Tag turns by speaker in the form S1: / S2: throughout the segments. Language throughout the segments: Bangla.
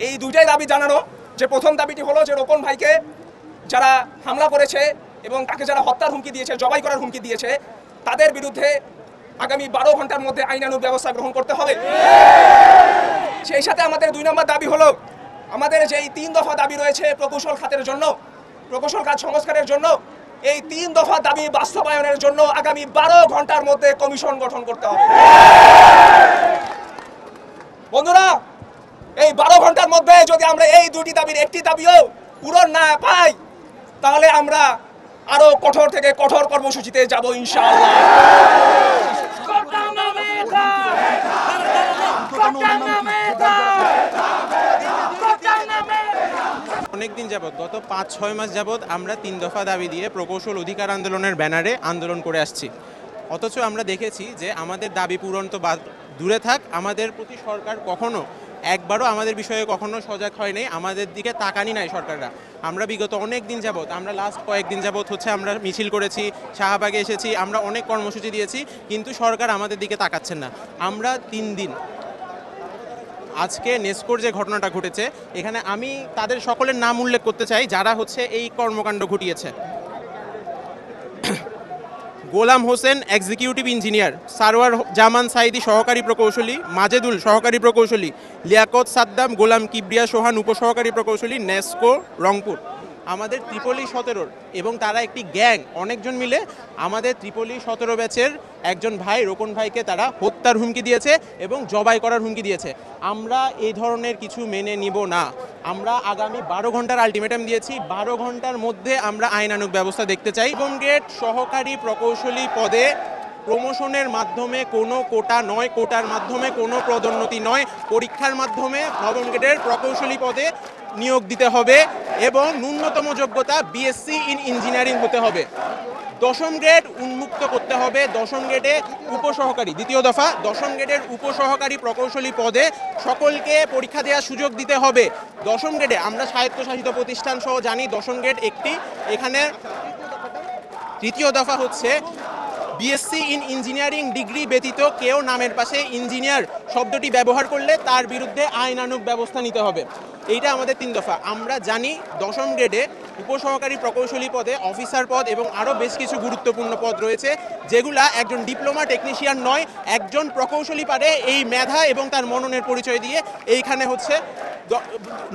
S1: এই দুইটাই দাবি জানানো। যে প্রথম দাবিটি হলো যে রোকন ভাইকে যারা হামলা করেছে এবং তাকে যারা হত্যার হুমকি দিয়েছে, জবাই করার হুমকি দিয়েছে, তাদের বিরুদ্ধে আগামী 12 ঘন্টার মধ্যে আইনানুগ ব্যবস্থা গ্রহণ করতে হবে। সেই সাথে আমাদের 2 নম্বর দাবি হলো আমাদের যে 3 দফা দাবি রয়েছে প্রকৌশল খাতের জন্য, প্রকৌশল খাত সংস্কারের জন্য, এই 3 দফা দাবি বাস্তবায়নের জন্য আগামী 12 ঘন্টার মধ্যে কমিশন গঠন করতে হবে। বন্ধুরা, এই 12 ঘন্টার মধ্যে যদি আমরা এই দুটি দাবির একটি দাবিও পূরণ না পাই, তাহলে আমরা আরো কঠোর থেকে কঠোর কর্মসূচিতে যাব ইনশাআল্লাহ।
S2: অনেকদিন যাবৎ, গত 5-6 মাস যাবৎ আমরা 3 দফা দাবি দিয়ে প্রকৌশল অধিকার আন্দোলনের ব্যানারে আন্দোলন করে আসছি। অথচ আমরা দেখেছি যে আমাদের দাবি পূরণ তো দূরে থাক, আমাদের প্রতি সরকার কখনো একবারও আমাদের বিষয়ে কখনো সজাগ হয় নাই, আমাদের দিকে তাকানি নাই সরকাররা। আমরা বিগত অনেক দিন যাবৎ, আমরা লাস্ট কয়েকদিন যাবৎ আমরা মিছিল করেছি, শাহবাগে এসেছি, আমরা অনেক কর্মসূচি দিয়েছি, কিন্তু সরকার আমাদের দিকে তাকাচ্ছেন না। আমরা 3 দিন, আজকে নেসকোর যে ঘটনাটা ঘটেছে, এখানে আমি তাদের সকলের নাম উল্লেখ করতে চাই যারা এই কর্মকাণ্ড ঘটিয়েছে। গোলাম হোসেন এক্সিকিউটিভ ইঞ্জিনিয়ার, সারওয়ার জামান সাইদি সহকারী প্রকৌশলী, মাজেদুল সহকারী প্রকৌশলী, লিয়াকত সাদ্দাম, গোলাম কিবরিয়া সোহান উপসহকারী প্রকৌশলী, নেসকো রংপুর। আমাদের ত্রিপলি 17 এবং তারা একটি গ্যাং, অনেকজন মিলে আমাদের ত্রিপলি 17 ব্যাচের একজন ভাই রোকন ভাইকে তারা হত্যার হুমকি দিয়েছে এবং জবাই করার হুমকি দিয়েছে। আমরা এই ধরনের কিছু মেনে নিব না। আমরা আগামী 12 ঘন্টার আলটিমেটাম দিয়েছি, 12 ঘন্টার মধ্যে আমরা আইনানুগ ব্যবস্থা দেখতে চাই। নবম গ্রেড সহকারী প্রকৌশলী পদে প্রমোশনের মাধ্যমে কোনো কোটা নয়, কোটার মাধ্যমে কোনো পদোন্নতি নয়, পরীক্ষার মাধ্যমে নবম গ্রেডের প্রকৌশলী পদে নিয়োগ দিতে হবে এবং ন্যূনতম যোগ্যতা বিএসসি ইন ইঞ্জিনিয়ারিং হতে হবে। 10ম গ্রেড উন্মুক্ত করতে হবে। 10ম গ্রেডে উপসহকারী, দ্বিতীয় দফা, 10ম গ্রেডের উপসহকারী প্রকৌশলী পদে সকলকে পরীক্ষা দেওয়ার সুযোগ দিতে হবে। 10ম গ্রেডে আমরা স্বায়ত্তশাসিত প্রতিষ্ঠান সহ জানি 10ম গ্রেড একটি। এখানে তৃতীয় দফা বিএসসি ইন ইঞ্জিনিয়ারিং ডিগ্রি ব্যতীত কেউ নামের পাশে ইঞ্জিনিয়ার শব্দটি ব্যবহার করলে তার বিরুদ্ধে আইনানুগ ব্যবস্থা নিতে হবে। এইটা আমাদের 3 দফা। আমরা জানি 10ম গ্রেডে উপসহকারী প্রকৌশলী পদে অফিসার পদ এবং আরও বেশ কিছু গুরুত্বপূর্ণ পদ রয়েছে, যেগুলা একজন ডিপ্লোমা টেকনিশিয়ান নয়, একজন প্রকৌশলী পারে এই মেধা এবং তার মননের পরিচয় দিয়ে এইখানে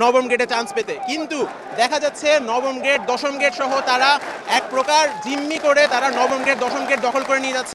S2: 9ম গ্রেডে চান্স পেতে। কিন্তু দেখা যাচ্ছে 9ম গ্রেড 10ম গ্রেড সহ তারা এক প্রকার জিম্মি করে তারা 9ম গ্রেড 10ম গ্রেড দখল করে নিয়ে যাচ্ছে।